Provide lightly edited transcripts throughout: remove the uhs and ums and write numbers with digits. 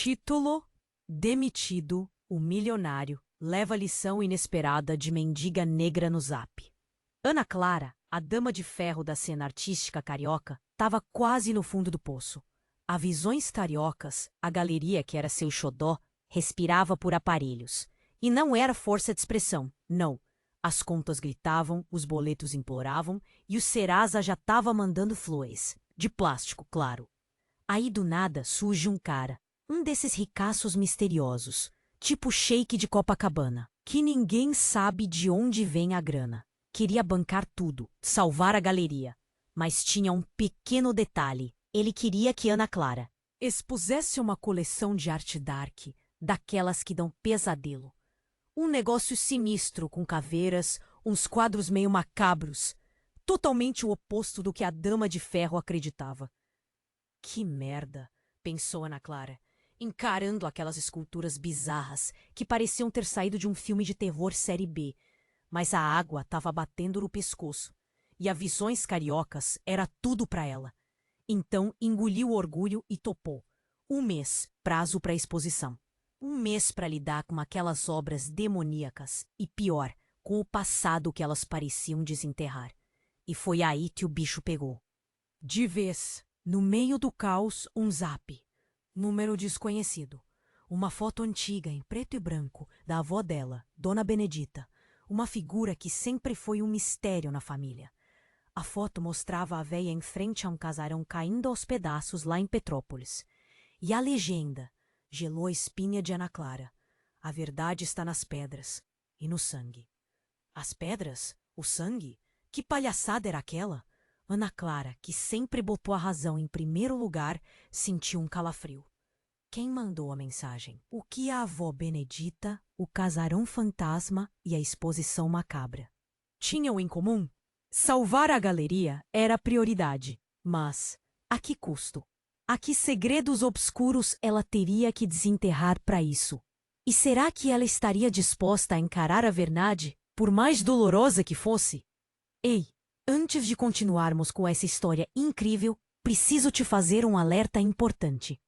Título: Demitido, o milionário leva lição inesperada de mendiga negra no Zap. Ana Clara, a dama de ferro da cena artística carioca, estava quase no fundo do poço. A Visões Cariocas, a galeria que era seu xodó, respirava por aparelhos. E não era força de expressão, não. As contas gritavam, os boletos imploravam e o Serasa já estava mandando flores. De plástico, claro. Aí do nada surge um cara, um desses ricaços misteriosos, tipo Sheik de Copacabana, que ninguém sabe de onde vem a grana. Queria bancar tudo, salvar a galeria. Mas tinha um pequeno detalhe. Ele queria que Ana Clara expusesse uma coleção de arte dark, daquelas que dão pesadelo. Um negócio sinistro com caveiras, uns quadros meio macabros. Totalmente o oposto do que a Dama de Ferro acreditava. Que merda, pensou Ana Clara, encarando aquelas esculturas bizarras que pareciam ter saído de um filme de terror série B. Mas a água estava batendo no pescoço, e a Visões Cariocas era tudo para ela. Então engoliu o orgulho e topou. 1 mês, prazo para a exposição. 1 mês para lidar com aquelas obras demoníacas e, pior, com o passado que elas pareciam desenterrar. E foi aí que o bicho pegou. De vez, no meio do caos, um zap. Número desconhecido. Uma foto antiga em preto e branco da avó dela, Dona Benedita. Uma figura que sempre foi um mistério na família. A foto mostrava a véia em frente a um casarão caindo aos pedaços lá em Petrópolis. E a legenda gelou a espinha de Ana Clara. A verdade está nas pedras e no sangue. As pedras? O sangue? Que palhaçada era aquela? Ana Clara, que sempre botou a razão em primeiro lugar, sentiu um calafrio. Quem mandou a mensagem? O que a avó Benedita, o casarão fantasma e a exposição macabra tinham em comum? Salvar a galeria era a prioridade, mas a que custo? A que segredos obscuros ela teria que desenterrar para isso? E será que ela estaria disposta a encarar a verdade, por mais dolorosa que fosse? Ei, antes de continuarmos com essa história incrível, preciso te fazer um alerta importante.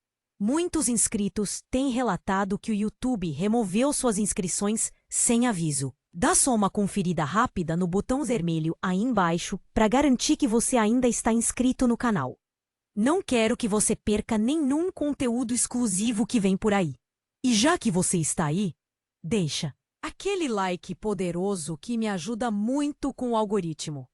Muitos inscritos têm relatado que o YouTube removeu suas inscrições sem aviso. Dá só uma conferida rápida no botão vermelho aí embaixo para garantir que você ainda está inscrito no canal. Não quero que você perca nenhum conteúdo exclusivo que vem por aí. E já que você está aí, deixa aquele like poderoso que me ajuda muito com o algoritmo.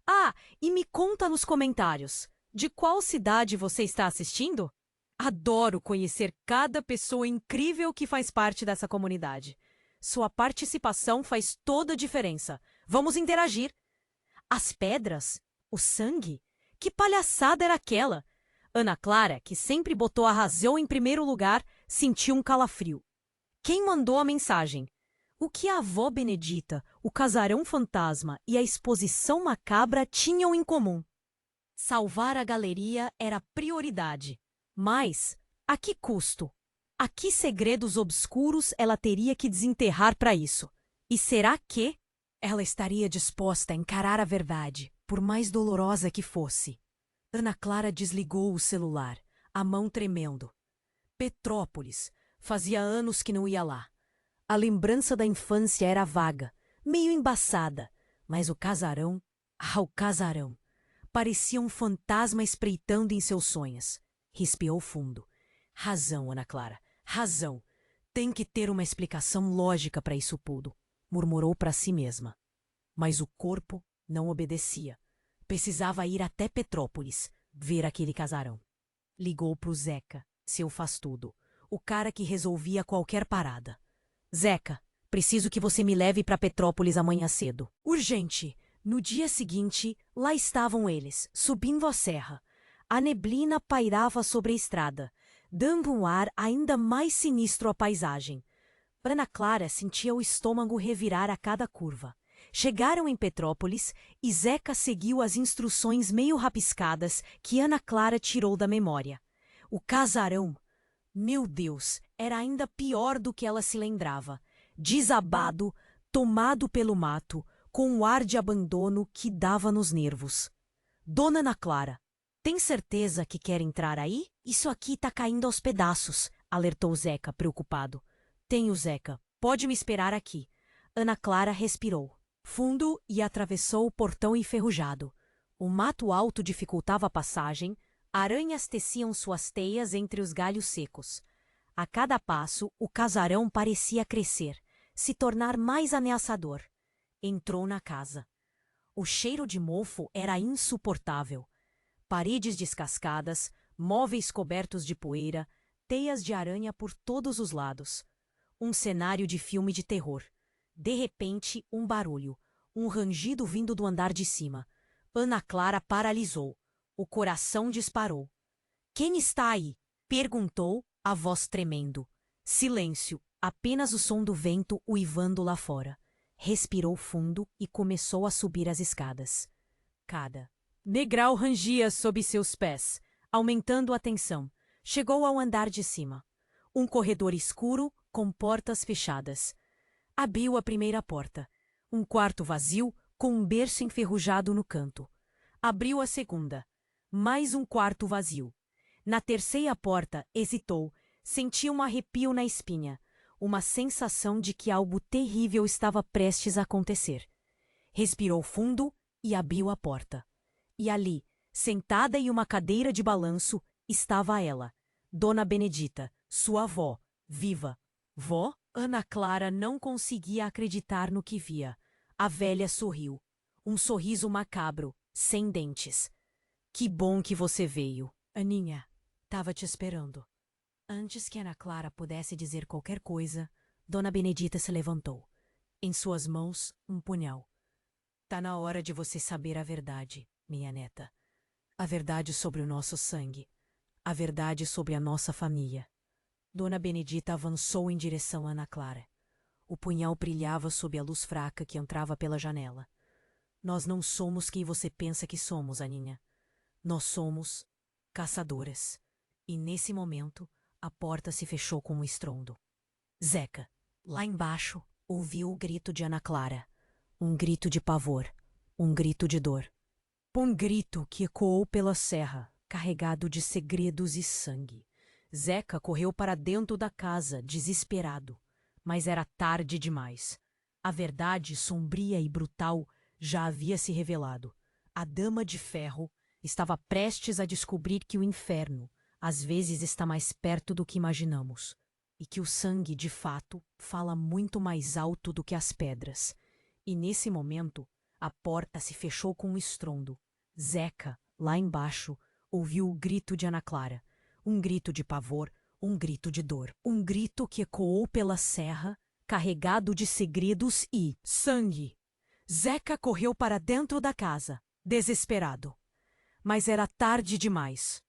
Ah, e me conta nos comentários, de qual cidade você está assistindo? Adoro conhecer cada pessoa incrível que faz parte dessa comunidade. Sua participação faz toda a diferença. Vamos interagir. As pedras? O sangue? Que palhaçada era aquela? Ana Clara, que sempre botou a razão em primeiro lugar, sentiu um calafrio. Quem mandou a mensagem? O que a avó Benedita, o casarão fantasma e a exposição macabra tinham em comum? Salvar a galeria era prioridade. Mas, a que custo? A que segredos obscuros ela teria que desenterrar para isso? E será que ela estaria disposta a encarar a verdade, por mais dolorosa que fosse? Ana Clara desligou o celular, a mão tremendo. Petrópolis. Fazia anos que não ia lá. A lembrança da infância era vaga, meio embaçada, mas o casarão, o casarão, parecia um fantasma espreitando em seus sonhos. Respirou fundo. Razão, Ana Clara, razão. Tem que ter uma explicação lógica para isso tudo, murmurou para si mesma. Mas o corpo não obedecia. Precisava ir até Petrópolis, ver aquele casarão. Ligou pro Zeca, seu faz-tudo, o cara que resolvia qualquer parada. Zeca, preciso que você me leve para Petrópolis amanhã cedo. Urgente. No dia seguinte, lá estavam eles, subindo a serra. A neblina pairava sobre a estrada, dando um ar ainda mais sinistro à paisagem. Ana Clara sentia o estômago revirar a cada curva. Chegaram em Petrópolis e Zeca seguiu as instruções meio rabiscadas que Ana Clara tirou da memória. O casarão, meu Deus, era ainda pior do que ela se lembrava. Desabado, tomado pelo mato, com um ar de abandono que dava nos nervos. Dona Ana Clara, tem certeza que quer entrar aí? Isso aqui tá caindo aos pedaços. alertou Zeca, preocupado. Tenho, Zeca. Pode me esperar aqui. Ana Clara respirou fundo e atravessou o portão enferrujado. O mato alto dificultava a passagem, aranhas teciam suas teias entre os galhos secos. A cada passo, o casarão parecia crescer, se tornar mais ameaçador. Entrou na casa. O cheiro de mofo era insuportável. Paredes descascadas, móveis cobertos de poeira, teias de aranha por todos os lados. Um cenário de filme de terror. De repente, um barulho. Um rangido vindo do andar de cima. Ana Clara paralisou. O coração disparou. Quem está aí? Perguntou, a voz tremendo. Silêncio, apenas o som do vento uivando lá fora. Respirou fundo e começou a subir as escadas. Cada degrau rangia sob seus pés, aumentando a tensão. Chegou ao andar de cima. Um corredor escuro, com portas fechadas. Abriu a primeira porta. Um quarto vazio, com um berço enferrujado no canto. Abriu a segunda. Mais um quarto vazio. Na terceira porta, hesitou. Sentiu um arrepio na espinha. Uma sensação de que algo terrível estava prestes a acontecer. Respirou fundo e abriu a porta. E ali, sentada em uma cadeira de balanço, estava ela, Dona Benedita, sua avó, viva. Vó? Ana Clara não conseguia acreditar no que via. A velha sorriu. Um sorriso macabro, sem dentes. Que bom que você veio. Aninha, estava te esperando. Antes que Ana Clara pudesse dizer qualquer coisa, Dona Benedita se levantou. Em suas mãos, um punhal. Tá na hora de você saber a verdade, minha neta. A verdade sobre o nosso sangue. A verdade sobre a nossa família. Dona Benedita avançou em direção a Ana Clara. O punhal brilhava sob a luz fraca que entrava pela janela. Nós não somos quem você pensa que somos, Aninha. Nós somos caçadoras. E nesse momento, a porta se fechou com um estrondo. Zeca, lá embaixo, ouviu o grito de Ana Clara. Um grito de pavor. Um grito de dor. Um grito que ecoou pela serra, carregado de segredos e sangue. Zeca correu para dentro da casa, desesperado. Mas era tarde demais. A verdade sombria e brutal já havia se revelado. A Dama de Ferro estava prestes a descobrir que o inferno, às vezes, está mais perto do que imaginamos. E que o sangue, de fato, fala muito mais alto do que as pedras. E nesse momento, a porta se fechou com um estrondo. Zeca, lá embaixo, ouviu o grito de Ana Clara. Um grito de pavor, um grito de dor. Um grito que ecoou pela serra, carregado de segredos e sangue. Zeca correu para dentro da casa, desesperado. Mas era tarde demais.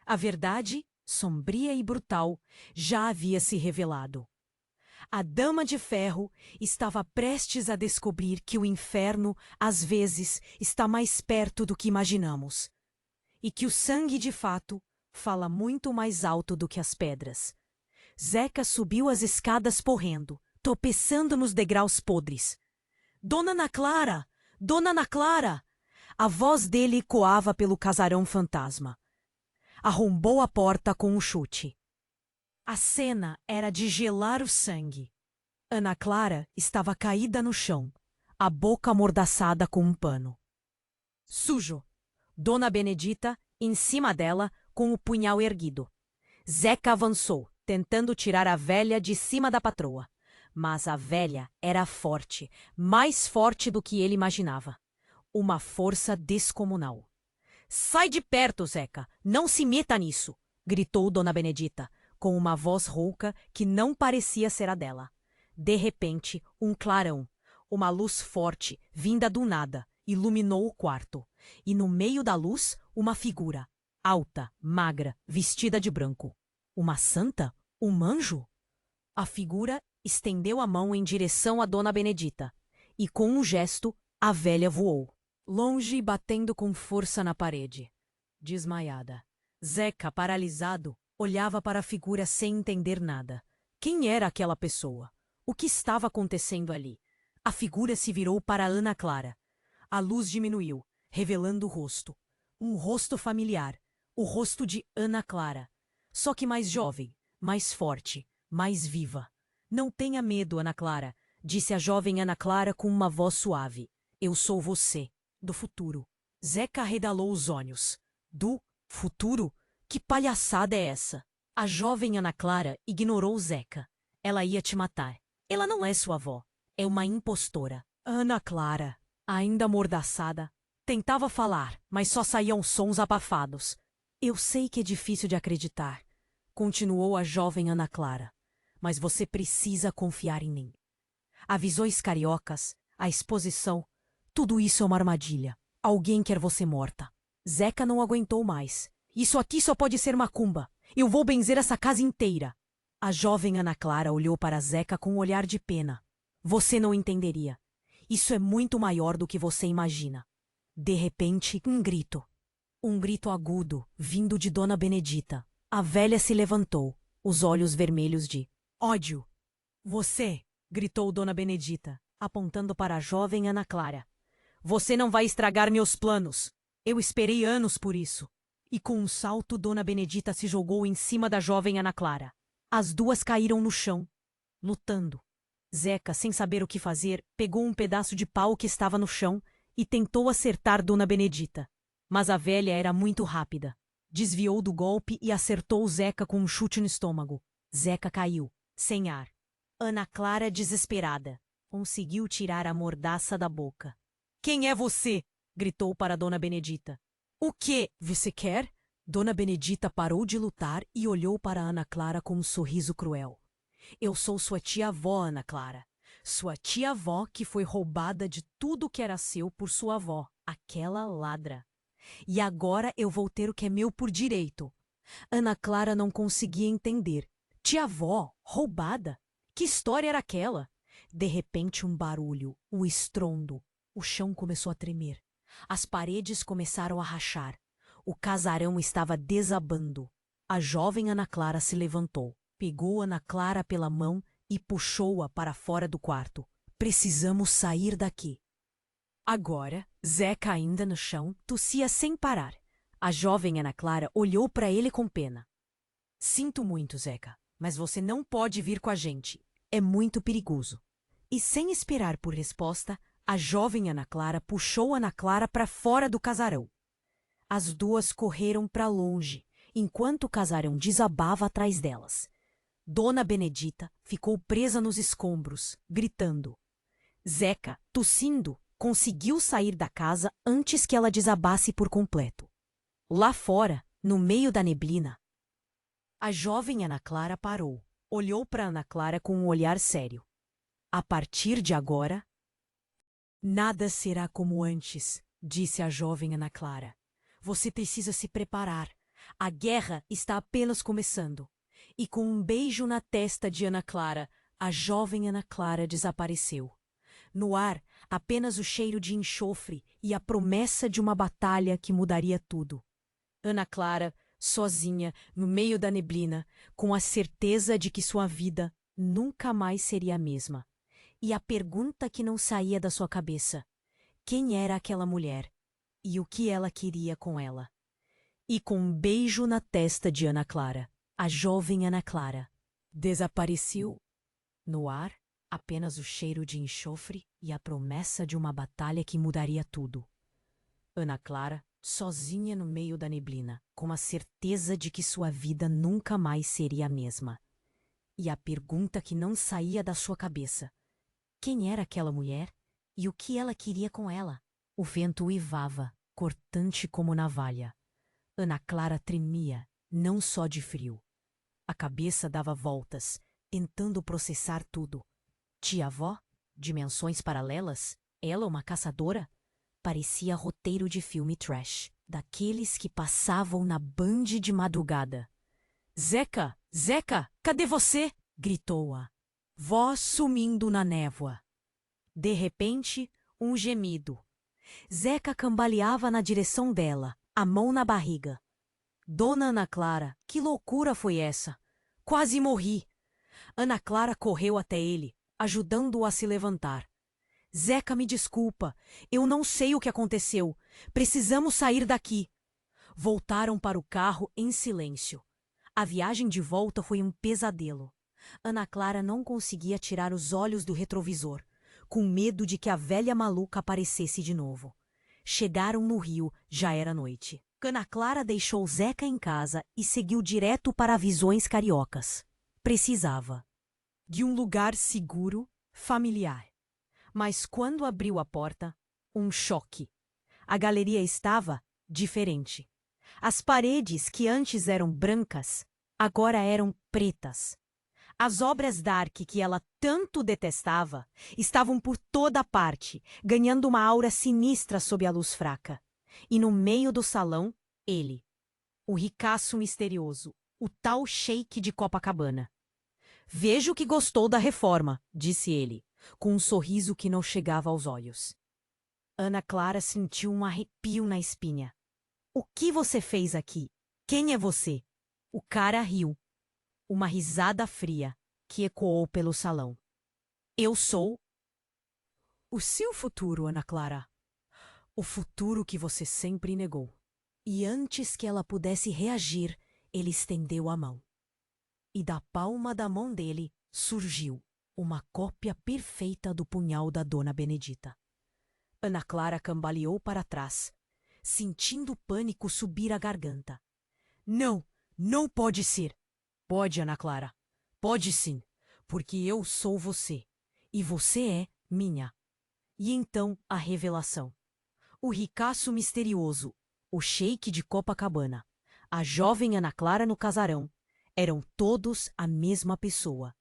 A verdade, sombria e brutal, já havia se revelado. A Dama de Ferro estava prestes a descobrir que o inferno, às vezes, está mais perto do que imaginamos. E que o sangue, de fato, fala muito mais alto do que as pedras. Zeca subiu as escadas porrendo, tropeçando nos degraus podres. Dona Ana Clara! Dona Ana Clara! A voz dele ecoava pelo casarão fantasma. Arrombou a porta com um chute. A cena era de gelar o sangue. Ana Clara estava caída no chão, a boca amordaçada com um pano. Sujo! Dona Benedita, em cima dela, com o punhal erguido. Zeca avançou, tentando tirar a velha de cima da patroa. Mas a velha era forte, mais forte do que ele imaginava. Uma força descomunal. Sai de perto, Zeca! Não se meta nisso! Gritou Dona Benedita, com uma voz rouca que não parecia ser a dela. De repente, um clarão, uma luz forte, vinda do nada, iluminou o quarto. E no meio da luz, uma figura, alta, magra, vestida de branco. Uma santa? Um anjo? A figura estendeu a mão em direção a Dona Benedita, e com um gesto, a velha voou, longe e batendo com força na parede. Desmaiada. Zeca, paralisado, olhava para a figura sem entender nada. Quem era aquela pessoa? O que estava acontecendo ali? A figura se virou para Ana Clara. A luz diminuiu, revelando o rosto. Um rosto familiar. O rosto de Ana Clara. Só que mais jovem, mais forte, mais viva. Não tenha medo, Ana Clara, disse a jovem Ana Clara com uma voz suave. Eu sou você, do futuro. Zeca arregalou os olhos. Do futuro? Que palhaçada é essa? A jovem Ana Clara ignorou Zeca. Ela ia te matar. Ela não é sua avó. É uma impostora. Ana Clara, ainda amordaçada, tentava falar, mas só saíam sons abafados. Eu sei que é difícil de acreditar, continuou a jovem Ana Clara, mas você precisa confiar em mim. Avisões cariocas, a exposição, tudo isso é uma armadilha. Alguém quer você morta. Zeca não aguentou mais. Isso aqui só pode ser macumba. Eu vou benzer essa casa inteira. A jovem Ana Clara olhou para Zeca com um olhar de pena. Você não entenderia. Isso é muito maior do que você imagina. De repente, um grito. Um grito agudo, vindo de Dona Benedita. A velha se levantou, os olhos vermelhos de ódio. Você, gritou Dona Benedita, apontando para a jovem Ana Clara. Você não vai estragar meus planos. Eu esperei anos por isso. E com um salto, Dona Benedita se jogou em cima da jovem Ana Clara. As duas caíram no chão, lutando. Zeca, sem saber o que fazer, pegou um pedaço de pau que estava no chão e tentou acertar Dona Benedita. Mas a velha era muito rápida. Desviou do golpe e acertou Zeca com um chute no estômago. Zeca caiu, sem ar. Ana Clara, desesperada, conseguiu tirar a mordaça da boca. Quem é você? Gritou para Dona Benedita. O que você quer? Dona Benedita parou de lutar e olhou para Ana Clara com um sorriso cruel. Eu sou sua tia-avó, Ana Clara. Sua tia-avó que foi roubada de tudo que era seu por sua avó, aquela ladra. E agora eu vou ter o que é meu por direito. Ana Clara não conseguia entender. Tia-avó? Roubada? Que história era aquela? De repente um barulho, um estrondo. O chão começou a tremer. As paredes começaram a rachar. O casarão estava desabando. A jovem Ana Clara se levantou, pegou Ana Clara pela mão e puxou-a para fora do quarto. Precisamos sair daqui. Agora, Zeca, ainda no chão, tossia sem parar. A jovem Ana Clara olhou para ele com pena. Sinto muito, Zeca, mas você não pode vir com a gente. É muito perigoso. E sem esperar por resposta, a jovem Ana Clara puxou Ana Clara para fora do casarão. As duas correram para longe, enquanto o casarão desabava atrás delas. Dona Benedita ficou presa nos escombros, gritando. Zeca, tossindo, conseguiu sair da casa antes que ela desabasse por completo. Lá fora, no meio da neblina, a jovem Ana Clara parou, olhou para Ana Clara com um olhar sério. A partir de agora, nada será como antes, disse a jovem Ana Clara. Você precisa se preparar. A guerra está apenas começando. E com um beijo na testa de Ana Clara, a jovem Ana Clara desapareceu. No ar, apenas o cheiro de enxofre e a promessa de uma batalha que mudaria tudo. Ana Clara, sozinha, no meio da neblina, com a certeza de que sua vida nunca mais seria a mesma. E a pergunta que não saía da sua cabeça: quem era aquela mulher? E o que ela queria com ela? E com um beijo na testa de Ana Clara, a jovem Ana Clara desapareceu. No ar, apenas o cheiro de enxofre e a promessa de uma batalha que mudaria tudo. Ana Clara, sozinha no meio da neblina, com a certeza de que sua vida nunca mais seria a mesma. E a pergunta que não saía da sua cabeça: quem era aquela mulher? E o que ela queria com ela? O vento uivava, cortante como navalha. Ana Clara tremia, não só de frio. A cabeça dava voltas, tentando processar tudo. Tia-avó? Dimensões paralelas? Ela uma caçadora? Parecia roteiro de filme trash, daqueles que passavam na Band de madrugada. Zeca! Zeca! Cadê você? Gritou-a. Voz sumindo na névoa. De repente, um gemido. Zeca cambaleava na direção dela, a mão na barriga. Dona Ana Clara, que loucura foi essa? Quase morri. Ana Clara correu até ele, ajudando-o a se levantar. Zeca, me desculpa. Eu não sei o que aconteceu. Precisamos sair daqui. Voltaram para o carro em silêncio. A viagem de volta foi um pesadelo. Ana Clara não conseguia tirar os olhos do retrovisor, com medo de que a velha maluca aparecesse de novo. Chegaram no rio, já era noite. Ana Clara deixou Zeca em casa e seguiu direto para Visões Cariocas. Precisava de um lugar seguro, familiar. Mas quando abriu a porta, um choque. A galeria estava diferente. As paredes, que antes eram brancas, agora eram pretas. As obras d'arte que ela tanto detestava estavam por toda parte, ganhando uma aura sinistra sob a luz fraca. E no meio do salão, ele, o ricaço misterioso, o tal Sheik de Copacabana. Vejo que gostou da reforma, disse ele, com um sorriso que não chegava aos olhos. Ana Clara sentiu um arrepio na espinha. O que você fez aqui? Quem é você? O cara riu. Uma risada fria que ecoou pelo salão. Eu sou o seu futuro, Ana Clara. O futuro que você sempre negou. E antes que ela pudesse reagir, ele estendeu a mão. E da palma da mão dele surgiu uma cópia perfeita do punhal da Dona Benedita. Ana Clara cambaleou para trás, sentindo o pânico subir a garganta. Não, não pode ser. Pode, Ana Clara. Pode sim, porque eu sou você, e você é minha. E então a revelação. O ricaço misterioso, o Sheik de Copacabana, a jovem Ana Clara no casarão, eram todos a mesma pessoa.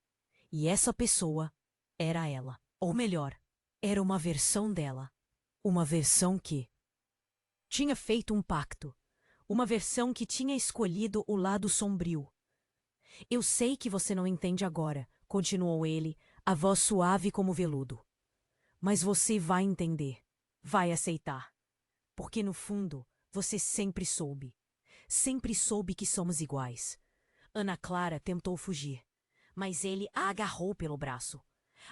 E essa pessoa era ela. Ou melhor, era uma versão dela. Uma versão que tinha feito um pacto. Uma versão que tinha escolhido o lado sombrio. Eu sei que você não entende agora, continuou ele, a voz suave como veludo. Mas você vai entender. Vai aceitar. Porque no fundo, você sempre soube. Sempre soube que somos iguais. Ana Clara tentou fugir, mas ele a agarrou pelo braço.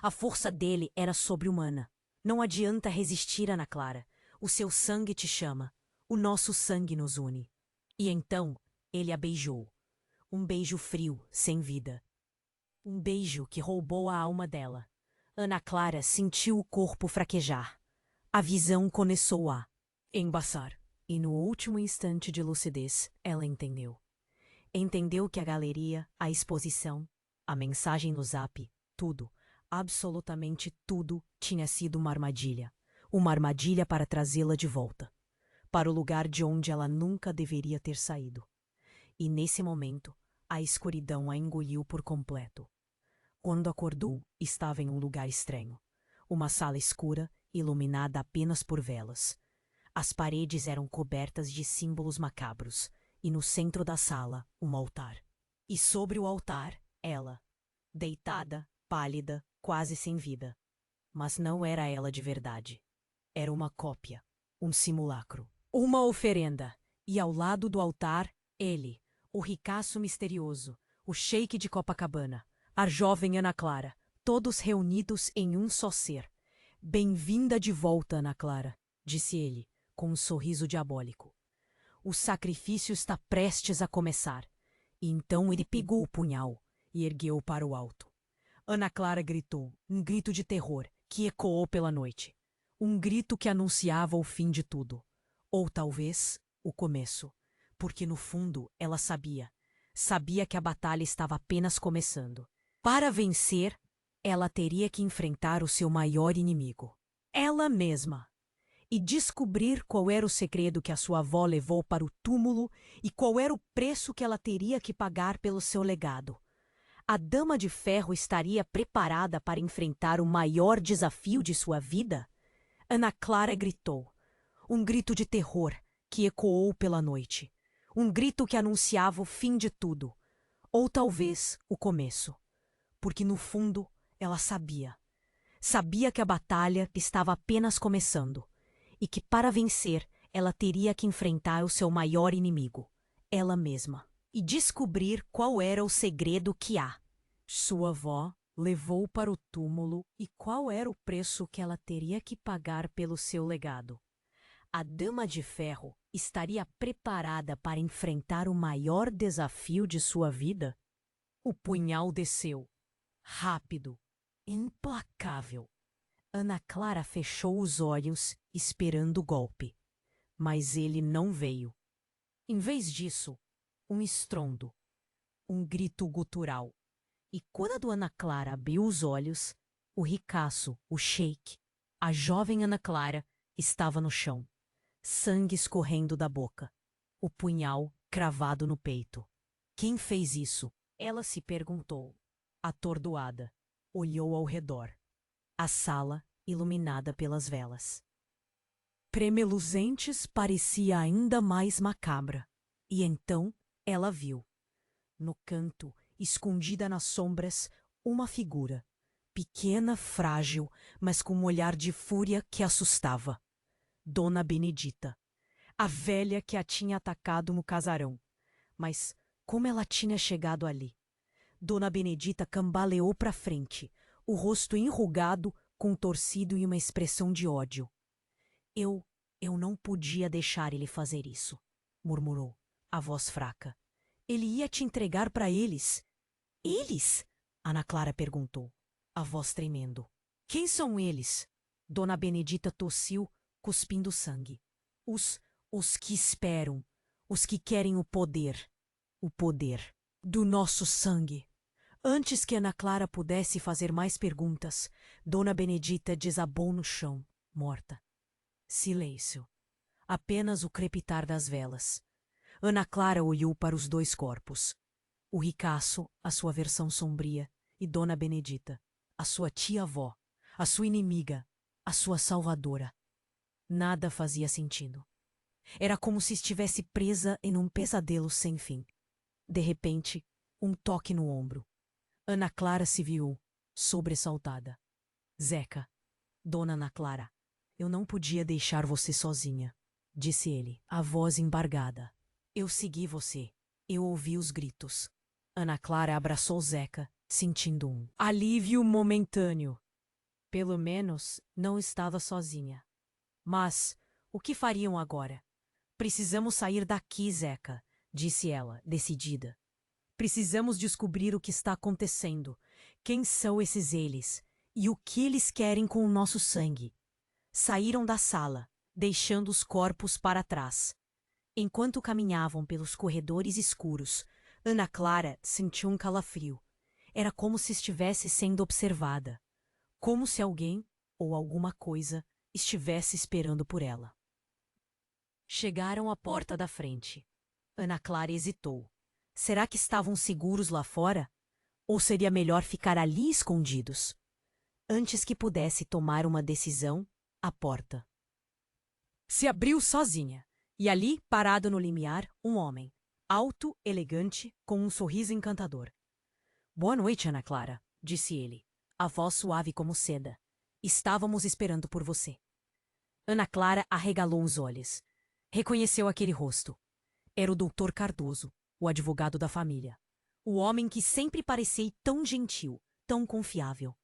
A força dele era sobre-humana. Não adianta resistir, Ana Clara. O seu sangue te chama. O nosso sangue nos une. E então ele a beijou. Um beijo frio, sem vida. Um beijo que roubou a alma dela. Ana Clara sentiu o corpo fraquejar. A visão começou a embaçar. E no último instante de lucidez, ela entendeu. Entendeu que a galeria, a exposição, a mensagem no zap, tudo, absolutamente tudo, tinha sido uma armadilha. Uma armadilha para trazê-la de volta. Para o lugar de onde ela nunca deveria ter saído. E nesse momento, a escuridão a engoliu por completo. Quando acordou, estava em um lugar estranho. Uma sala escura, iluminada apenas por velas. As paredes eram cobertas de símbolos macabros, e no centro da sala, um altar. E sobre o altar, ela, deitada, pálida, quase sem vida. Mas não era ela de verdade. Era uma cópia, um simulacro, uma oferenda. E ao lado do altar, ele, o ricaço misterioso, o Sheik de Copacabana, a jovem Ana Clara, todos reunidos em um só ser. Bem-vinda de volta, Ana Clara, disse ele, com um sorriso diabólico. O sacrifício está prestes a começar. E então ele pegou o punhal e ergueu-o para o alto. Ana Clara gritou, um grito de terror que ecoou pela noite. Um grito que anunciava o fim de tudo. Ou talvez o começo. Porque no fundo ela sabia. Sabia que a batalha estava apenas começando. Para vencer, ela teria que enfrentar o seu maior inimigo. Ela mesma. E descobrir qual era o segredo que a sua avó levou para o túmulo e qual era o preço que ela teria que pagar pelo seu legado. A Dama de Ferro estaria preparada para enfrentar o maior desafio de sua vida? Ana Clara gritou. Um grito de terror que ecoou pela noite. Um grito que anunciava o fim de tudo. Ou talvez o começo. Porque no fundo ela sabia. Sabia que a batalha estava apenas começando. E que para vencer, ela teria que enfrentar o seu maior inimigo, ela mesma, e descobrir qual era o segredo que sua avó levou para o túmulo e qual era o preço que ela teria que pagar pelo seu legado. A Dama de Ferro estaria preparada para enfrentar o maior desafio de sua vida? O punhal desceu. Rápido, implacável. Ana Clara fechou os olhos, esperando o golpe. Mas ele não veio. Em vez disso, um estrondo, um grito gutural. E quando Ana Clara abriu os olhos, o ricaço, o sheik, a jovem Ana Clara, estava no chão, sangue escorrendo da boca, o punhal cravado no peito. Quem fez isso? Ela se perguntou. Atordoada, olhou ao redor. A sala, iluminada pelas velas. Tremeluzentes parecia ainda mais macabra. E então ela viu, no canto, escondida nas sombras, uma figura, pequena, frágil, mas com um olhar de fúria que assustava. Dona Benedita, a velha que a tinha atacado no casarão. Mas como ela tinha chegado ali? Dona Benedita cambaleou para frente, o rosto enrugado, contorcido e uma expressão de ódio. Eu não podia deixar ele fazer isso, murmurou, a voz fraca. Ele ia te entregar para eles. Eles? Ana Clara perguntou, a voz tremendo. Quem são eles? Dona Benedita tossiu, cuspindo sangue. Os que esperam, os que querem o poder do nosso sangue. Antes que Ana Clara pudesse fazer mais perguntas, Dona Benedita desabou no chão, morta. Silêncio. Apenas o crepitar das velas. Ana Clara olhou para os dois corpos. O ricaço, a sua versão sombria, e Dona Benedita, a sua tia-avó, a sua inimiga, a sua salvadora. Nada fazia sentido. Era como se estivesse presa em um pesadelo sem fim. De repente, um toque no ombro. Ana Clara se viu, sobressaltada. Zeca, Dona Ana Clara, eu não podia deixar você sozinha, disse ele, a voz embargada. Eu segui você. Eu ouvi os gritos. Ana Clara abraçou Zeca, sentindo um alívio momentâneo. Pelo menos não estava sozinha. Mas o que fariam agora? Precisamos sair daqui, Zeca, disse ela, decidida. Precisamos descobrir o que está acontecendo, quem são esses eles e o que eles querem com o nosso sangue. Saíram da sala, deixando os corpos para trás. Enquanto caminhavam pelos corredores escuros, Ana Clara sentiu um calafrio. Era como se estivesse sendo observada, como se alguém ou alguma coisa estivesse esperando por ela. Chegaram à porta da frente. Ana Clara hesitou. Será que estavam seguros lá fora? Ou seria melhor ficar ali escondidos? Antes que pudesse tomar uma decisão, a porta se abriu sozinha, e ali, parado no limiar, um homem, alto, elegante, com um sorriso encantador. Boa noite, Ana Clara, disse ele, a voz suave como seda. Estávamos esperando por você. Ana Clara arregalou os olhos. Reconheceu aquele rosto. Era o Dr. Cardoso, o advogado da família. O homem que sempre parecia tão gentil, tão confiável.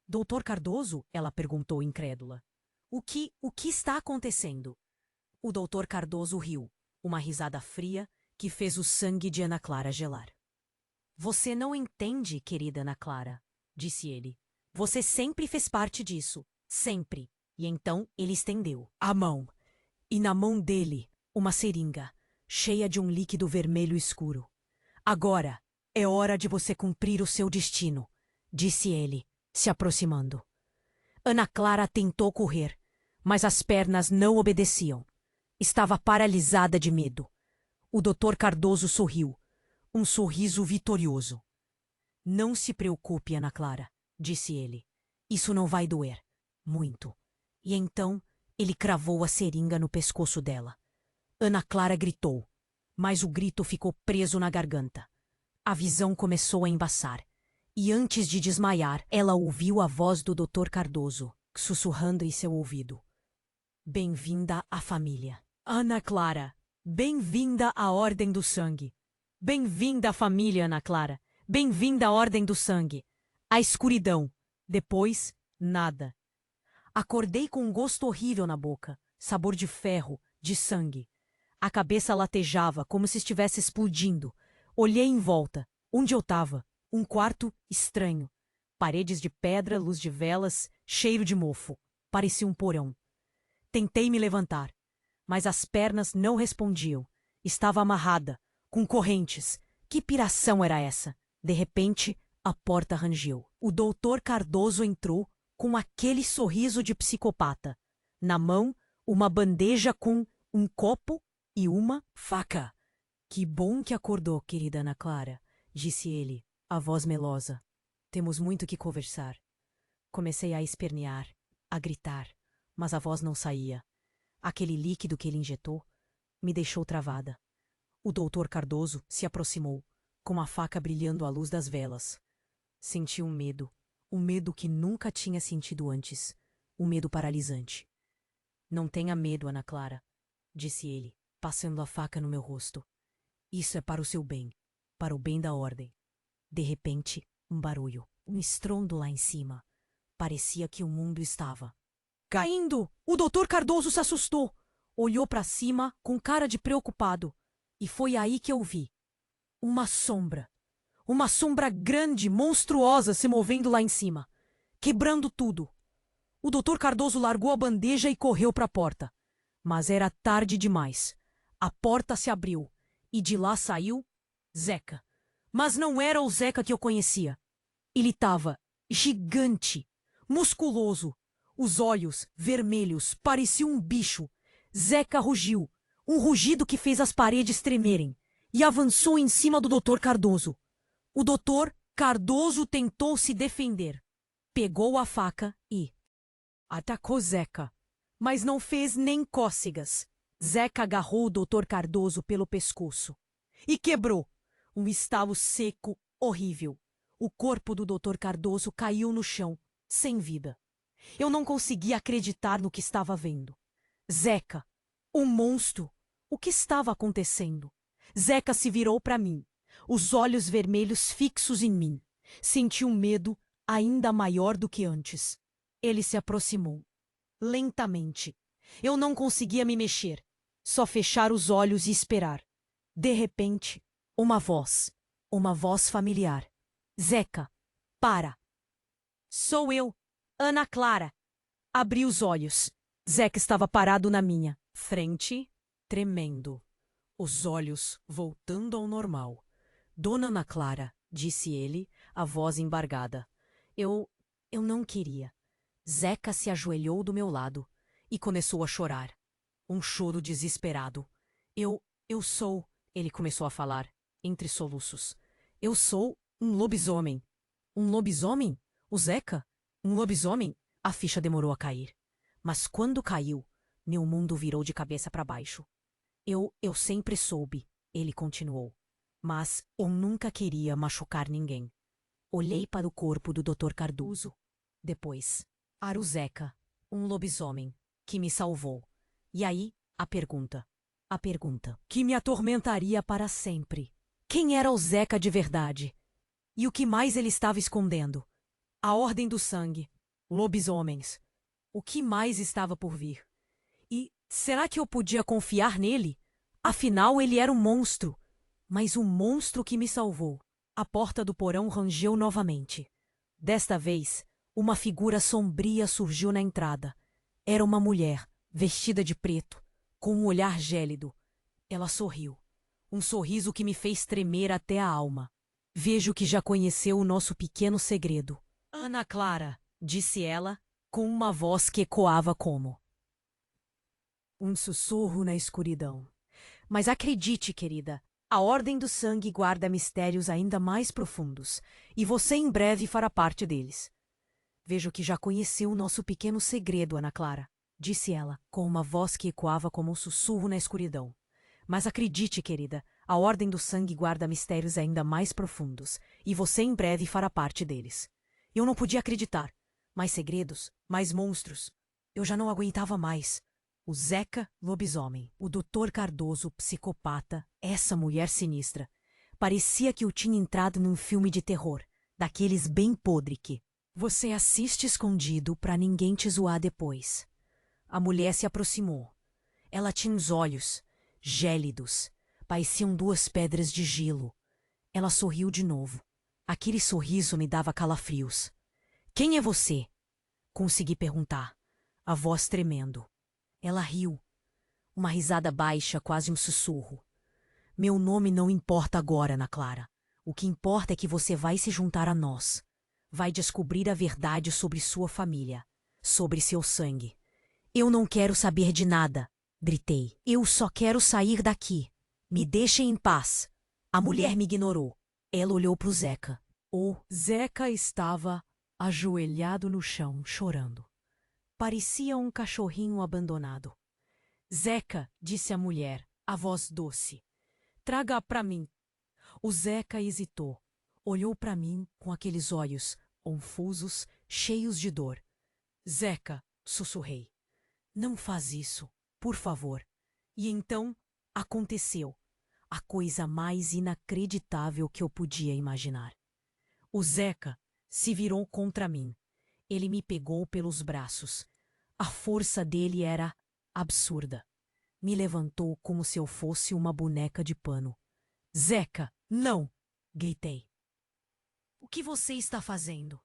Dr. Cardoso? Ela perguntou incrédula. O que está acontecendo? O Dr. Cardoso riu, uma risada fria que fez o sangue de Ana Clara gelar. Você não entende, querida Ana Clara, disse ele. Você sempre fez parte disso, sempre. E então ele estendeu a mão. E na mão dele, uma seringa, cheia de um líquido vermelho escuro. Agora é hora de você cumprir o seu destino, disse ele, se aproximando. Ana Clara tentou correr, mas as pernas não obedeciam. Estava paralisada de medo. O Dr. Cardoso sorriu, um sorriso vitorioso. Não se preocupe, Ana Clara, disse ele. Isso não vai doer. Muito. E então ele cravou a seringa no pescoço dela. Ana Clara gritou, mas o grito ficou preso na garganta. A visão começou a embaçar. E antes de desmaiar, ela ouviu a voz do Dr. Cardoso, sussurrando em seu ouvido. Bem-vinda à família. Ana Clara, bem-vinda à Ordem do Sangue. Bem-vinda à família, Ana Clara. Bem-vinda à Ordem do Sangue. A escuridão. Depois, nada. Acordei com um gosto horrível na boca, sabor de ferro, de sangue. A cabeça latejava como se estivesse explodindo. Olhei em volta. Onde eu estava? Um quarto estranho. Paredes de pedra, luz de velas, cheiro de mofo. Parecia um porão. Tentei me levantar, mas as pernas não respondiam. Estava amarrada, com correntes. Que piração era essa? De repente, a porta rangeu. O doutor Cardoso entrou com aquele sorriso de psicopata. Na mão, uma bandeja com um copo e uma faca. Que bom que acordou, querida Ana Clara, disse ele, a voz melosa. Temos muito que conversar. Comecei a espernear, a gritar, mas a voz não saía. Aquele líquido que ele injetou me deixou travada. O doutor Cardoso se aproximou, com a faca brilhando à luz das velas. Senti um medo que nunca tinha sentido antes, um medo paralisante. Não tenha medo, Ana Clara, disse ele, passando a faca no meu rosto. Isso é para o seu bem, para o bem da ordem. De repente, um barulho, um estrondo lá em cima. Parecia que o mundo estava caindo! O doutor Cardoso se assustou. Olhou para cima com cara de preocupado. E foi aí que eu vi. Uma sombra. Uma sombra grande, monstruosa se movendo lá em cima. Quebrando tudo. O doutor Cardoso largou a bandeja e correu para a porta. Mas era tarde demais. A porta se abriu. E de lá saiu Zeca. Mas não era o Zeca que eu conhecia. Ele estava gigante, musculoso. Os olhos, vermelhos, parecia um bicho. Zeca rugiu, um rugido que fez as paredes tremerem, e avançou em cima do doutor Cardoso. O doutor Cardoso tentou se defender. Pegou a faca e atacou Zeca, mas não fez nem cócegas. Zeca agarrou o doutor Cardoso pelo pescoço e quebrou. Um estalo seco, horrível. O corpo do doutor Cardoso caiu no chão, sem vida. Eu não conseguia acreditar no que estava vendo. Zeca, um monstro. O que estava acontecendo? Zeca se virou para mim, os olhos vermelhos fixos em mim. Senti um medo ainda maior do que antes. Ele se aproximou, lentamente. Eu não conseguia me mexer, só fechar os olhos e esperar. De repente, uma voz familiar. Zeca, para! Sou eu, Ana Clara. Abri os olhos. Zeca estava parado na minha frente, tremendo, os olhos voltando ao normal. Dona Ana Clara, disse ele, a voz embargada. Eu não queria. Zeca se ajoelhou do meu lado e começou a chorar. Um choro desesperado. Eu sou, ele começou a falar, entre soluços. Eu sou um lobisomem. Um lobisomem? O Zeca? Um lobisomem? A ficha demorou a cair. Mas quando caiu, meu mundo virou de cabeça para baixo. Eu sempre soube, ele continuou. Mas eu nunca queria machucar ninguém. Olhei para o corpo do Dr. Cardoso. Depois, para o Zeca, um lobisomem, que me salvou. E aí, a pergunta que me atormentaria para sempre. Quem era o Zeca de verdade? E o que mais ele estava escondendo? A Ordem do Sangue, lobisomens. O que mais estava por vir? E será que eu podia confiar nele? Afinal, ele era um monstro. Mas um monstro que me salvou. A porta do porão rangeu novamente. Desta vez, uma figura sombria surgiu na entrada. Era uma mulher, vestida de preto, com um olhar gélido. Ela sorriu. Um sorriso que me fez tremer até a alma. Vejo que já conheceu o nosso pequeno segredo. Ana Clara, disse ela, com uma voz que ecoava como um sussurro na escuridão. Mas acredite, querida, a Ordem do Sangue guarda mistérios ainda mais profundos, e você em breve fará parte deles. Vejo que já conheceu o nosso pequeno segredo, Ana Clara, disse ela, com uma voz que ecoava como um sussurro na escuridão. Mas acredite, querida, a Ordem do Sangue guarda mistérios ainda mais profundos, e você em breve fará parte deles. Eu não podia acreditar. Mais segredos, mais monstros. Eu já não aguentava mais. O Zeca, lobisomem, o Dr. Cardoso, psicopata, essa mulher sinistra. Parecia que eu tinha entrado num filme de terror, daqueles bem podre que você assiste escondido pra ninguém te zoar depois. A mulher se aproximou. Ela tinha uns olhos gélidos. Pareciam duas pedras de gelo. Ela sorriu de novo. Aquele sorriso me dava calafrios. Quem é você? Consegui perguntar, a voz tremendo. Ela riu. Uma risada baixa, quase um sussurro. Meu nome não importa agora, Ana Clara. O que importa é que você vai se juntar a nós. Vai descobrir a verdade sobre sua família, sobre seu sangue. Eu não quero saber de nada, gritei. Eu só quero sair daqui. Me deixem em paz. A mulher me ignorou. Ela olhou para o Zeca. O Zeca estava ajoelhado no chão, chorando. Parecia um cachorrinho abandonado. Zeca, disse a mulher, a voz doce. Traga para mim. O Zeca hesitou. Olhou para mim com aqueles olhos confusos, cheios de dor. Zeca, sussurrei. Não faz isso, por favor. E então aconteceu a coisa mais inacreditável que eu podia imaginar. O Zeca se virou contra mim. Ele me pegou pelos braços. A força dele era absurda. Me levantou como se eu fosse uma boneca de pano. Zeca, não! Gritei. O que você está fazendo?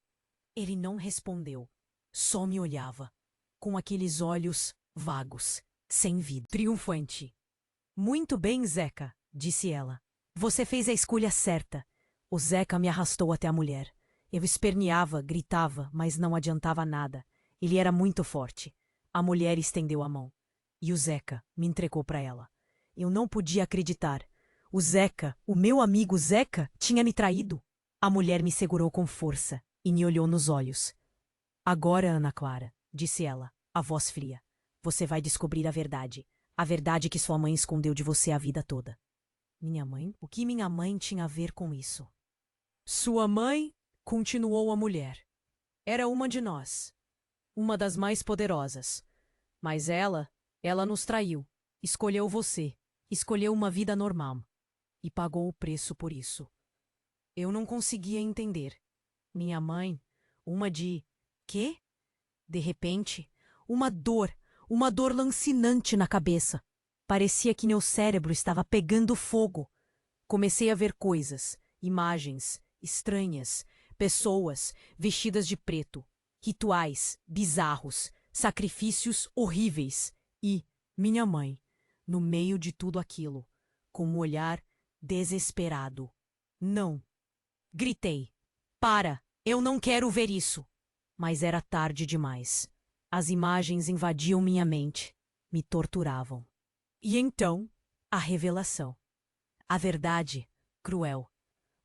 Ele não respondeu. Só me olhava, com aqueles olhos vagos, sem vida. Triunfante. Muito bem, Zeca, disse ela. Você fez a escolha certa. O Zeca me arrastou até a mulher. Eu esperneava, gritava, mas não adiantava nada. Ele era muito forte. A mulher estendeu a mão. E o Zeca me entregou para ela. Eu não podia acreditar. O Zeca, o meu amigo Zeca, tinha me traído. A mulher me segurou com força e me olhou nos olhos. Agora, Ana Clara, disse ela, a voz fria, você vai descobrir a verdade. A verdade que sua mãe escondeu de você a vida toda. Minha mãe? O que minha mãe tinha a ver com isso? Sua mãe, continuou a mulher, era uma de nós. Uma das mais poderosas. Mas ela nos traiu. Escolheu você. Escolheu uma vida normal. E pagou o preço por isso. Eu não conseguia entender. Minha mãe, uma de... Quê? De repente, uma dor lancinante na cabeça. Parecia que meu cérebro estava pegando fogo. Comecei a ver coisas, imagens estranhas, pessoas vestidas de preto, rituais bizarros, sacrifícios horríveis e minha mãe, no meio de tudo aquilo, com um olhar desesperado. Não! Gritei. Para! Eu não quero ver isso! Mas era tarde demais. As imagens invadiam minha mente, me torturavam. E então, a revelação. A verdade, cruel,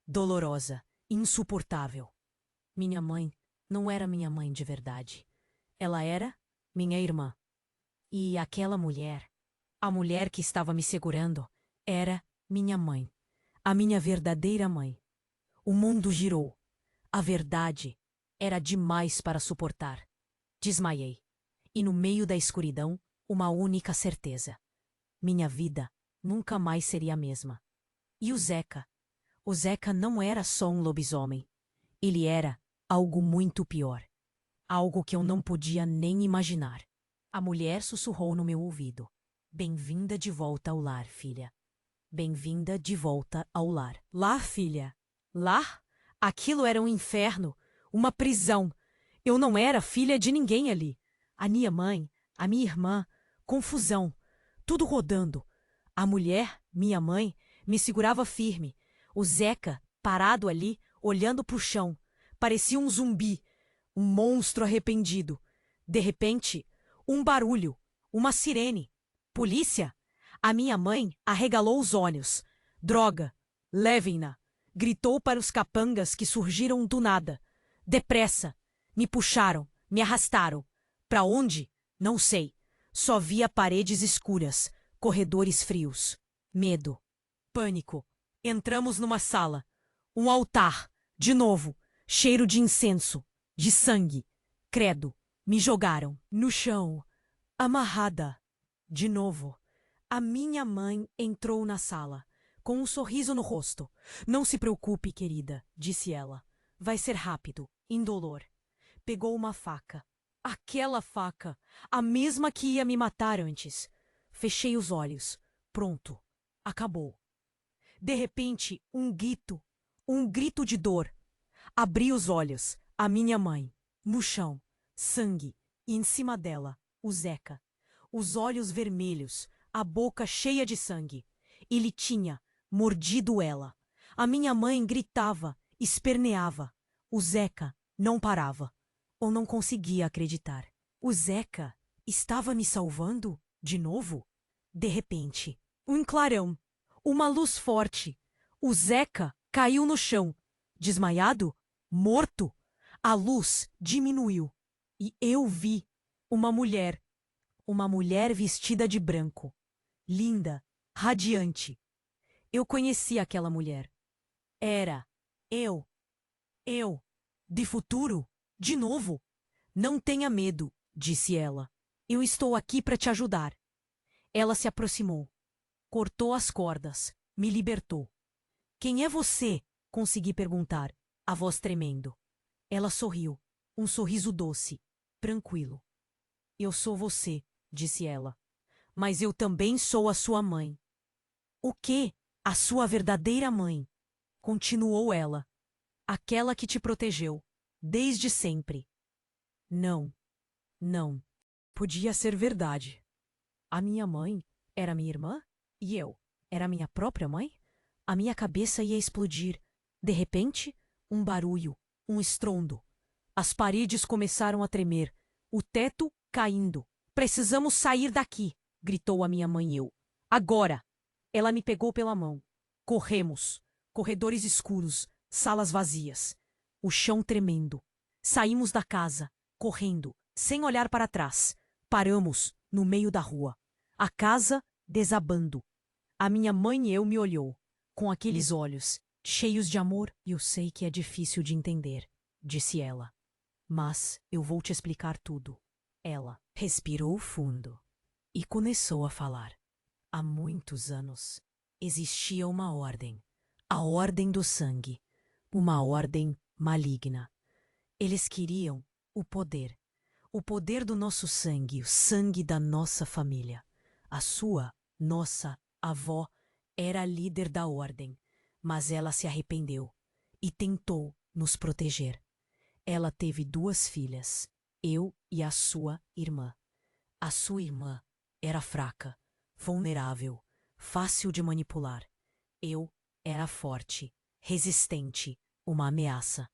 dolorosa, insuportável. Minha mãe não era minha mãe de verdade. Ela era minha irmã. E aquela mulher, a mulher que estava me segurando, era minha mãe. A minha verdadeira mãe. O mundo girou. A verdade era demais para suportar. Desmaiei. E no meio da escuridão, uma única certeza. Minha vida nunca mais seria a mesma. E o Zeca? O Zeca não era só um lobisomem. Ele era algo muito pior. Algo que eu não podia nem imaginar. A mulher sussurrou no meu ouvido. Bem-vinda de volta ao lar, filha. Bem-vinda de volta ao lar. Lá, filha. Lá? Aquilo era um inferno. Uma prisão. Eu não era filha de ninguém ali. A minha mãe, a minha irmã, confusão. Tudo rodando. A mulher, minha mãe, me segurava firme. O Zeca, parado ali, olhando para o chão. Parecia um zumbi, um monstro arrependido. De repente, um barulho, uma sirene. Polícia? A minha mãe arregalou os olhos. Droga! Levem-na! Gritou para os capangas que surgiram do nada. Depressa! Me puxaram, me arrastaram. Para onde? Não sei. Só via paredes escuras, corredores frios. Medo. Pânico. Entramos numa sala. Um altar. De novo. Cheiro de incenso. De sangue. Credo. Me jogaram. No chão. Amarrada. De novo. A minha mãe entrou na sala, com um sorriso no rosto. Não se preocupe, querida, disse ela. Vai ser rápido, indolor. Pegou uma faca. Aquela faca, a mesma que ia me matar antes. Fechei os olhos. Pronto. Acabou. De repente, um grito de dor. Abri os olhos. A minha mãe. No chão. Sangue. E em cima dela, o Zeca. Os olhos vermelhos. A boca cheia de sangue. Ele tinha mordido ela. A minha mãe gritava, esperneava. O Zeca não parava. Eu não conseguia acreditar. O Zeca estava me salvando? De novo? De repente, um clarão. Uma luz forte. O Zeca caiu no chão. Desmaiado? Morto? A luz diminuiu. E eu vi uma mulher. Uma mulher vestida de branco. Linda, radiante. Eu conheci aquela mulher. Era eu. Eu. De futuro? De novo? Não tenha medo, disse ela. Eu estou aqui para te ajudar. Ela se aproximou. Cortou as cordas. Me libertou. Quem é você? Consegui perguntar, a voz tremendo. Ela sorriu. Um sorriso doce, tranquilo. Eu sou você, disse ela. Mas eu também sou a sua mãe. O quê? A sua verdadeira mãe? Continuou ela. Aquela que te protegeu, desde sempre. Não, não. Podia ser verdade. A minha mãe era minha irmã? E eu era minha própria mãe? A minha cabeça ia explodir. De repente, um barulho, um estrondo. As paredes começaram a tremer. O teto caindo. Precisamos sair daqui, gritou a minha mãe e eu. Agora! Ela me pegou pela mão. Corremos. Corredores escuros, salas vazias. O chão tremendo. Saímos da casa, correndo, sem olhar para trás. Paramos no meio da rua. A casa desabando. A minha mãe e eu me olhou, com aqueles olhos, cheios de amor. Eu sei que é difícil de entender, disse ela. Mas eu vou te explicar tudo. Ela respirou fundo e começou a falar. Há muitos anos existia uma ordem, a Ordem do Sangue, uma ordem maligna. Eles queriam o poder do nosso sangue, o sangue da nossa família. A sua, nossa avó era a líder da ordem, mas ela se arrependeu e tentou nos proteger. Ela teve 2 filhas, eu e a sua irmã. A sua irmã era fraca, vulnerável, fácil de manipular. Eu era forte, resistente, uma ameaça.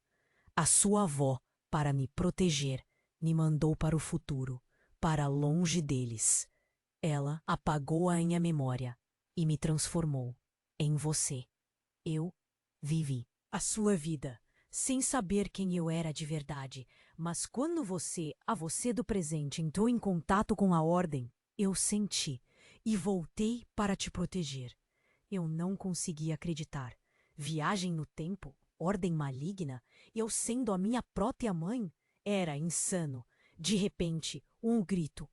A sua avó, para me proteger, me mandou para o futuro, para longe deles. Ela apagou a minha memória e me transformou em você. Eu vivi a sua vida, sem saber quem eu era de verdade, mas quando a você do presente, entrou em contato com a ordem, eu senti e voltei para te proteger. Eu não conseguia acreditar. Viagem no tempo, ordem maligna, eu sendo a minha própria mãe? Era insano. De repente, um grito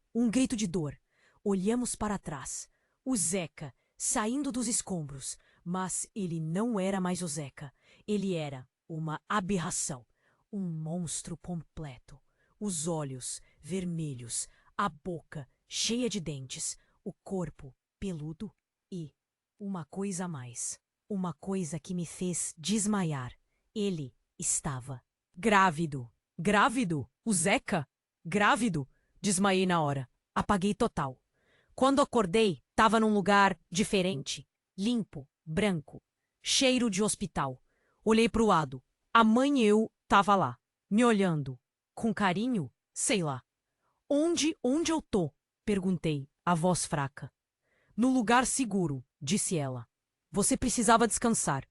de dor. Olhamos para trás. O Zeca, saindo dos escombros. Mas ele não era mais o Zeca. Ele era uma aberração. Um monstro completo. Os olhos vermelhos, a boca cheia de dentes, o corpo peludo e uma coisa a mais. Uma coisa que me fez desmaiar. Ele estava grávido. Grávido? O Zeca? Grávido? Desmaiei na hora. Apaguei total. Quando acordei, estava num lugar diferente. Limpo, branco. Cheiro de hospital. Olhei pro lado. A mãe e eu tava lá, me olhando. Com carinho? Sei lá. Onde eu tô? Perguntei, a voz fraca. No lugar seguro, disse ela. Você precisava descansar.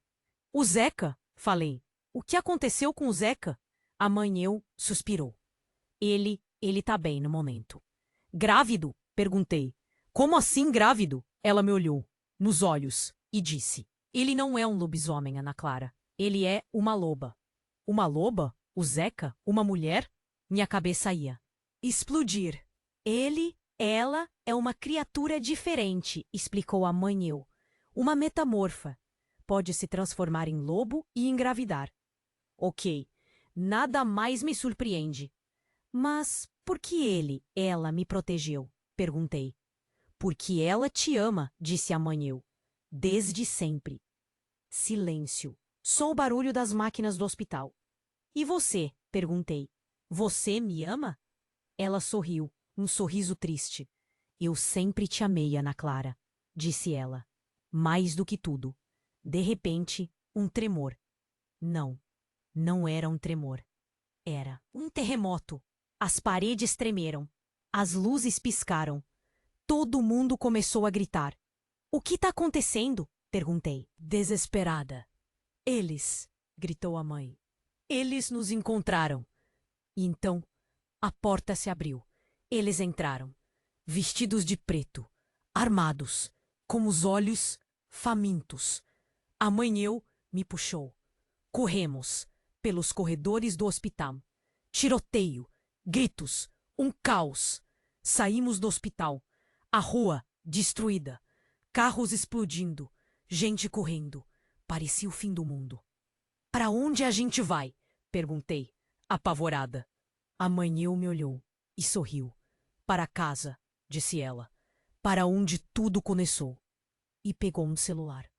O Zeca? Falei. O que aconteceu com o Zeca? A mãe e eu suspirou. Ele tá bem no momento. Grávido? Perguntei. Como assim grávido? Ela me olhou, nos olhos, e disse. Ele não é um lobisomem, Ana Clara. Ele é uma loba. Uma loba? O Zeca? Uma mulher? Minha cabeça ia explodir. Ela é uma criatura diferente, explicou a mãe e eu. Uma metamorfa. Pode se transformar em lobo e engravidar. Ok, nada mais me surpreende. Mas por que ela me protegeu? Perguntei. Porque ela te ama, disse a mãe eu. Desde sempre. Silêncio. Só o barulho das máquinas do hospital. E você? Perguntei. Você me ama? Ela sorriu, um sorriso triste. Eu sempre te amei, Ana Clara, disse ela. Mais do que tudo. De repente, um tremor. Não, não era um tremor. Era um terremoto. As paredes tremeram. As luzes piscaram. Todo mundo começou a gritar. O que está acontecendo? Perguntei, desesperada. Eles, gritou a mãe. Eles nos encontraram. E então, a porta se abriu. Eles entraram, vestidos de preto, armados, com os olhos famintos. A mãe e eu me puxou. Corremos pelos corredores do hospital. Tiroteio, gritos, um caos. Saímos do hospital. A rua destruída, carros explodindo, gente correndo. Parecia o fim do mundo. Para onde a gente vai? Perguntei, apavorada. A mãe eu me olhou e sorriu. Para casa, disse ela, para onde tudo começou. E pegou um celular.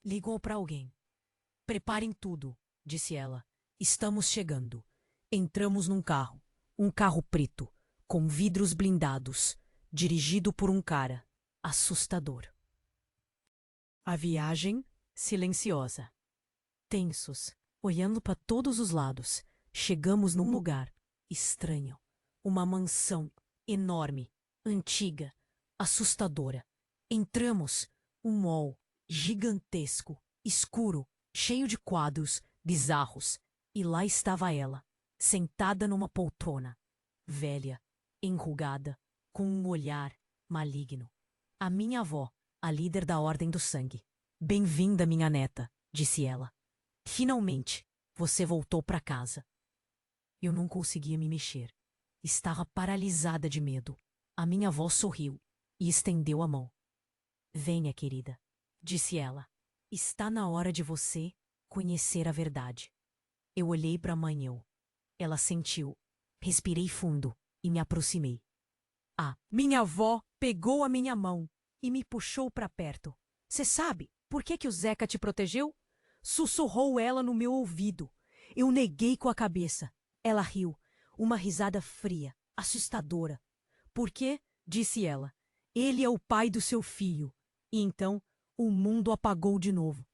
Ligou para alguém. Preparem tudo, disse ela. Estamos chegando. Entramos num carro. Um carro preto, com vidros blindados, dirigido por um cara assustador. A viagem silenciosa. Tensos, olhando para todos os lados, chegamos num lugar estranho. Uma mansão enorme, antiga, assustadora. Entramos, um mall gigantesco, escuro, cheio de quadros bizarros. E lá estava ela, sentada numa poltrona, velha, enrugada, com um olhar maligno. A minha avó, a líder da Ordem do Sangue. Bem-vinda, minha neta, disse ela. Finalmente, você voltou para casa. Eu não conseguia me mexer. Estava paralisada de medo. A minha avó sorriu e estendeu a mão. Venha, querida, disse ela. Está na hora de você conhecer a verdade. Eu olhei para a mãe eu. Ela sentiu. Respirei fundo e me aproximei. Minha avó pegou a minha mão e me puxou para perto. Você sabe por que o Zeca te protegeu? Sussurrou ela no meu ouvido. Eu neguei com a cabeça. Ela riu, uma risada fria, assustadora. Por quê? Disse ela. Ele é o pai do seu filho. E então o mundo apagou de novo.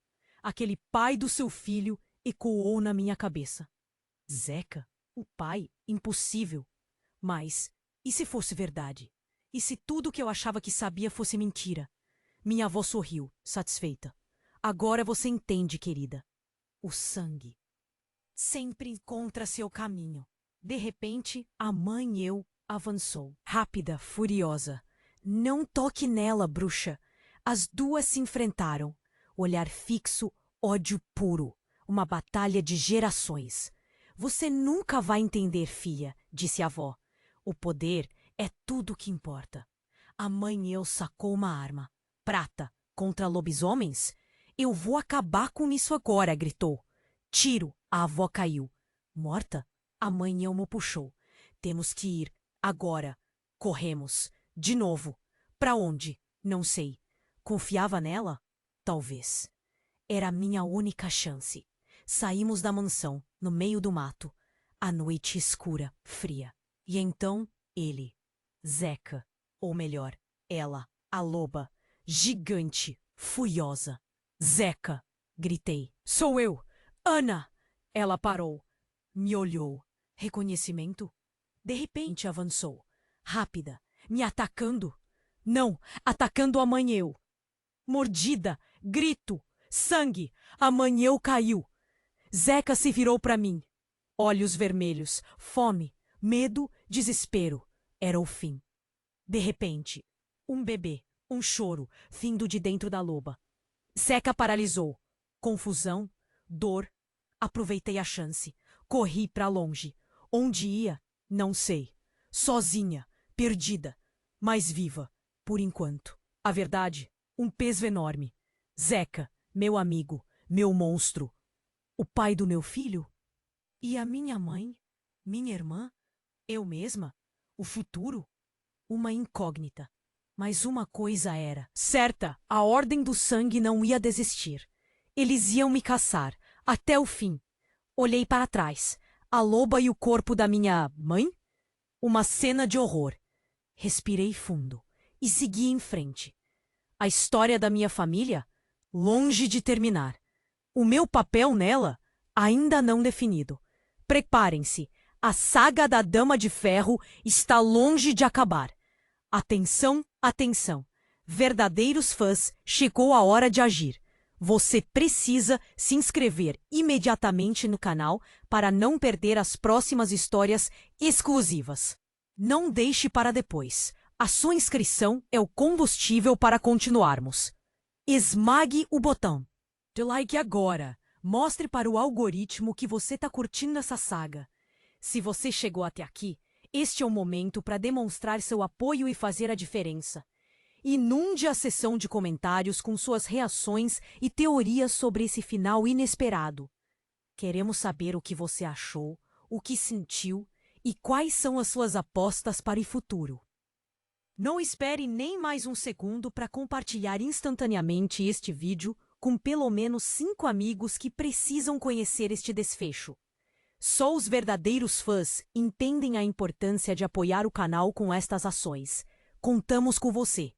Aquele pai do seu filho ecoou na minha cabeça. Zeca? O pai? Impossível. Mas, e se fosse verdade? E se tudo que eu achava que sabia fosse mentira? Minha avó sorriu, satisfeita. Agora você entende, querida. O sangue sempre encontra seu caminho. De repente, a mãe eu avançou, rápida, furiosa. Não toque nela, bruxa. As duas se enfrentaram. Olhar fixo, ódio puro. Uma batalha de gerações. Você nunca vai entender, filha, disse a avó. O poder é tudo o que importa. A mãe eu sacou uma arma. Prata contra lobisomens? Eu vou acabar com isso agora, gritou. Tiro, a avó caiu. Morta? A mãe eu me puxou. Temos que ir, agora. Corremos. De novo. Para onde? Não sei. Confiava nela? Talvez. Era a minha única chance. Saímos da mansão, no meio do mato. A noite escura, fria. E então, ele. Zeca. Ou melhor, ela, a loba. Gigante, furiosa. Zeca! Gritei. Sou eu! Ana! Ela parou. Me olhou. Reconhecimento? De repente avançou. Rápida. Me atacando. Não, atacando a mãe eu. Mordida. Grito. Sangue. A mãe eu caiu. Zeca se virou para mim. Olhos vermelhos. Fome. Medo. Desespero. Era o fim. De repente, um bebê. Um choro. Vindo de dentro da loba. Zeca paralisou. Confusão. Dor. Aproveitei a chance. Corri para longe. Onde ia? Não sei. Sozinha. Perdida. Mas viva. Por enquanto. A verdade? Um peso enorme. Zeca. Meu amigo. Meu monstro. O pai do meu filho? E a minha mãe? Minha irmã? Eu mesma? O futuro? Uma incógnita. Mas uma coisa era certa: a Ordem do Sangue não ia desistir. Eles iam me caçar, até o fim. Olhei para trás. A loba e o corpo da minha mãe? Uma cena de horror. Respirei fundo e segui em frente. A história da minha família? Longe de terminar. O meu papel nela? Ainda não definido. Preparem-se. A saga da Dama de Ferro está longe de acabar. Atenção, atenção. Verdadeiros fãs, chegou a hora de agir. Você precisa se inscrever imediatamente no canal para não perder as próximas histórias exclusivas. Não deixe para depois. A sua inscrição é o combustível para continuarmos. Esmague o botão de like agora. Mostre para o algoritmo que você está curtindo essa saga. Se você chegou até aqui, este é o momento para demonstrar seu apoio e fazer a diferença. Inunde a seção de comentários com suas reações e teorias sobre esse final inesperado. Queremos saber o que você achou, o que sentiu e quais são as suas apostas para o futuro. Não espere nem mais um segundo para compartilhar instantaneamente este vídeo com pelo menos 5 amigos que precisam conhecer este desfecho. Só os verdadeiros fãs entendem a importância de apoiar o canal com estas ações. Contamos com você.